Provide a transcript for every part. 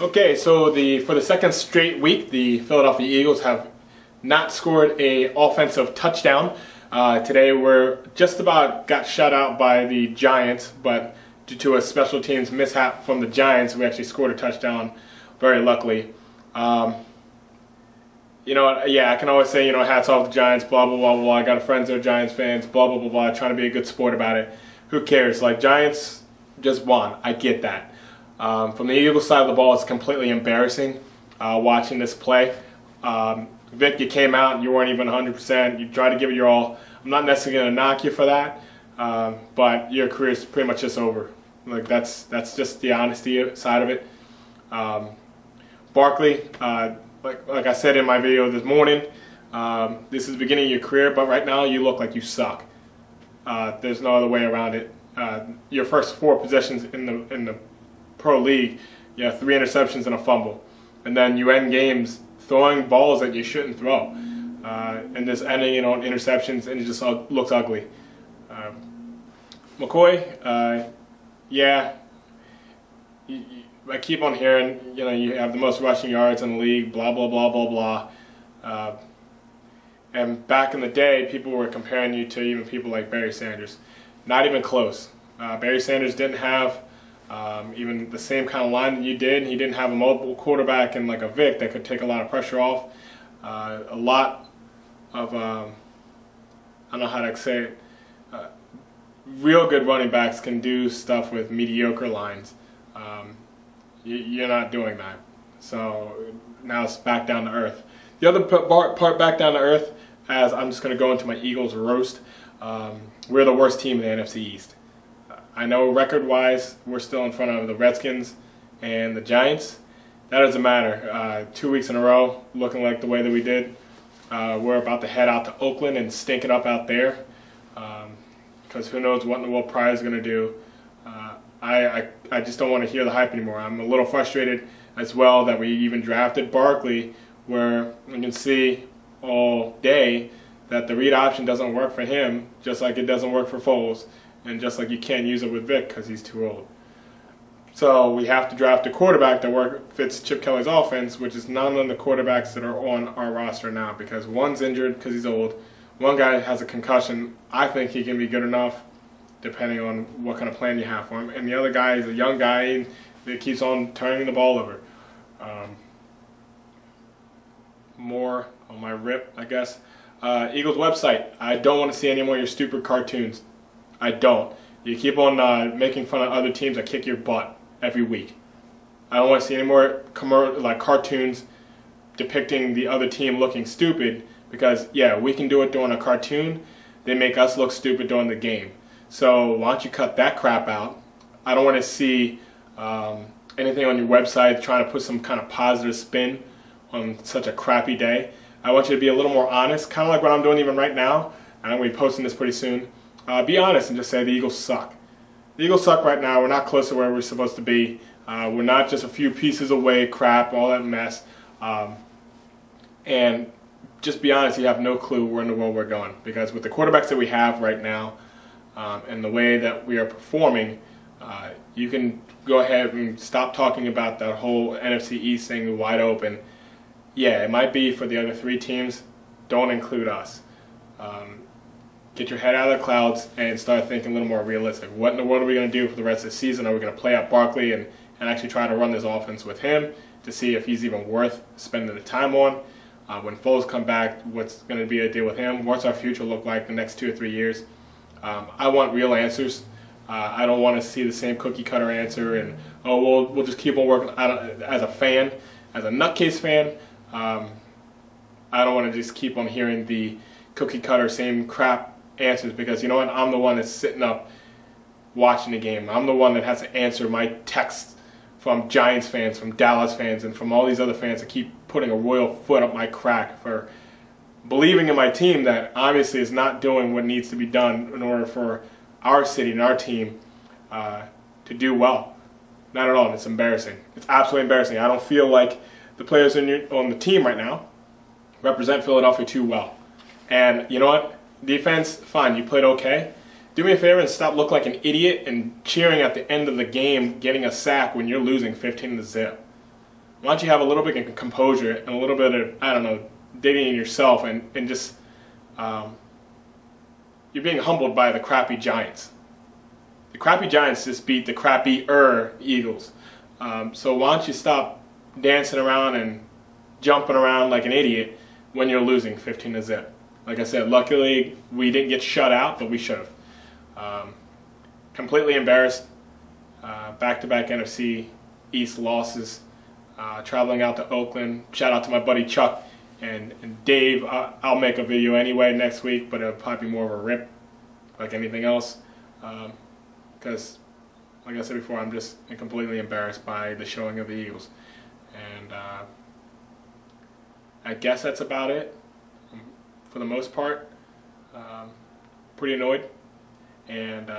Okay, so for the second straight week, the Philadelphia Eagles have not scored a offensive touchdown. Today we're just about got shut out by the Giants, but due to a special teams mishap from the Giants, we actually scored a touchdown, very luckily. Yeah, I can always say, hats off to the Giants, blah, blah, blah, blah. I got friends that are Giants fans, blah, blah, blah, blah, trying to be a good sport about it. Who cares? Like, Giants just won. I get that. From the Eagles side of the ball, it's completely embarrassing watching this play. Vic, you came out and you weren't even 100%. You tried to give it your all. I'm not necessarily going to knock you for that, but your career is pretty much just over. Like, that's just the honesty side of it. Barkley, like I said in my video this morning, this is the beginning of your career, but right now you look like you suck. There's no other way around it. Your first 4 possessions in the pro league, you have 3 interceptions and a fumble, and then you end games throwing balls that you shouldn't throw, and just ending on interceptions, and it just looks ugly. McCoy, yeah, I keep on hearing, you have the most rushing yards in the league, blah, blah, blah, blah, blah. And back in the day, people were comparing you to even people like Barry Sanders. Not even close. Barry Sanders didn't have even the same kind of line that you did. He didn't have a mobile quarterback and like a Vic that could take a lot of pressure off. A lot of, I don't know how to say it, real good running backs can do stuff with mediocre lines. You're not doing that. So now it's back down to earth. The other part back down to earth, as I'm just going to go into my Eagles roast, we're the worst team in the NFC East. I know record-wise we're still in front of the Redskins and the Giants. That doesn't matter. 2 weeks in a row looking like the way that we did. We're about to head out to Oakland and stink it up out there, because who knows what in the world Pryor is going to do. I just don't want to hear the hype anymore. I'm a little frustrated as well that we even drafted Barkley, where you can see all day that the read option doesn't work for him, just like it doesn't work for Foles, and just like you can't use it with Vic because he's too old. So we have to draft a quarterback that fits Chip Kelly's offense, which is none of the quarterbacks that are on our roster now, because one's injured because he's old, one guy has a concussion. I think he can be good enough depending on what kind of plan you have for him, and the other guy is a young guy that keeps on turning the ball over. More on my rip, I guess. Eagles website. I don't want to see any more of your stupid cartoons. I don't. You keep on making fun of other teams that kick your butt every week. I don't want to see any more cartoons depicting the other team looking stupid, because yeah, we can do it during a cartoon. They make us look stupid during the game. So why don't you cut that crap out? I don't want to see anything on your website trying to put some kind of positive spin on such a crappy day. I want you to be a little more honest, kind of like what I'm doing even right now, and I'm going to be posting this pretty soon. Be honest and just say the Eagles suck. The Eagles suck right now. We're not close to where we're supposed to be. We're not just a few pieces away, crap, all that mess. And just be honest, you have no clue where in the world we're going. Because with the quarterbacks that we have right now, and the way that we are performing, you can go ahead and stop talking about that whole NFC East thing wide open. Yeah, it might be for the other 3 teams. Don't include us. Get your head out of the clouds and start thinking a little more realistic. What in the world are we going to do for the rest of the season? Are we going to play up Barkley and actually try to run this offense with him to see if he's even worth spending the time on? When Foles come back, what's going to be the deal with him? What's our future look like the next 2 or 3 years? I want real answers. I don't want to see the same cookie cutter answer and, oh, we'll just keep on working. As a fan, as a nutcase fan, I don't want to just keep on hearing the cookie cutter same crap answers, because you know what? I'm the one that's sitting up watching the game. I'm the one that has to answer my texts from Giants fans, from Dallas fans, and from all these other fans that keep putting a royal foot up my crack for believing in my team that obviously is not doing what needs to be done in order for our city and our team to do well. Not at all. It's embarrassing. It's absolutely embarrassing. I don't feel like the players on the team right now represent Philadelphia too well. And you know what? Defense, fine, you played okay. Do me a favor and stop looking like an idiot and cheering at the end of the game getting a sack when you're losing 15-0. why don't you have a little bit of composure and a little bit of, I don't know, digging in yourself and just, you're being humbled by the crappy Giants. The crappy Giants just beat the crappier Eagles. So why don't you stop dancing around and jumping around like an idiot when you're losing 15-0. Like I said, luckily we didn't get shut out, but we should have. Completely embarrassed. Back-to-back NFC East losses. Traveling out to Oakland. Shout out to my buddy Chuck and Dave. I'll make a video anyway next week, but it'll probably be more of a rip like anything else. Because, like I said before, I'm just completely embarrassed by the showing of the Eagles. And I guess that's about it for the most part. Pretty annoyed. And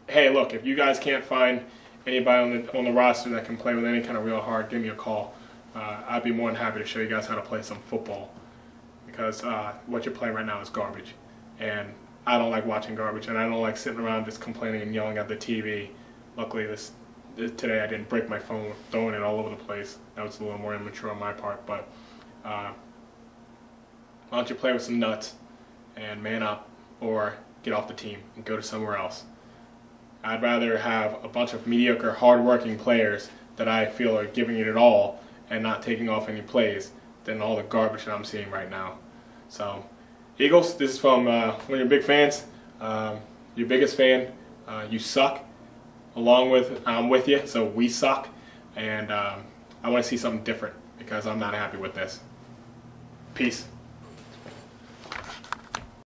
hey, look, if you guys can't find anybody on the roster that can play with any kind of real heart, give me a call. I'd be more than happy to show you guys how to play some football, because what you're playing right now is garbage, and I don't like watching garbage, and I don't like sitting around just complaining and yelling at the TV. Luckily, today I didn't break my phone throwing it all over the place. That was a little more immature on my part, but why don't you play with some nuts and man up, or get off the team and go to somewhere else. I'd rather have a bunch of mediocre, hard-working players that I feel are giving it all and not taking off any plays than all the garbage that I'm seeing right now. So, Eagles, this is from one of your big fans, your biggest fan. You suck. Along with, I'm with you, so we suck. And I want to see something different, because I'm not happy with this. Peace.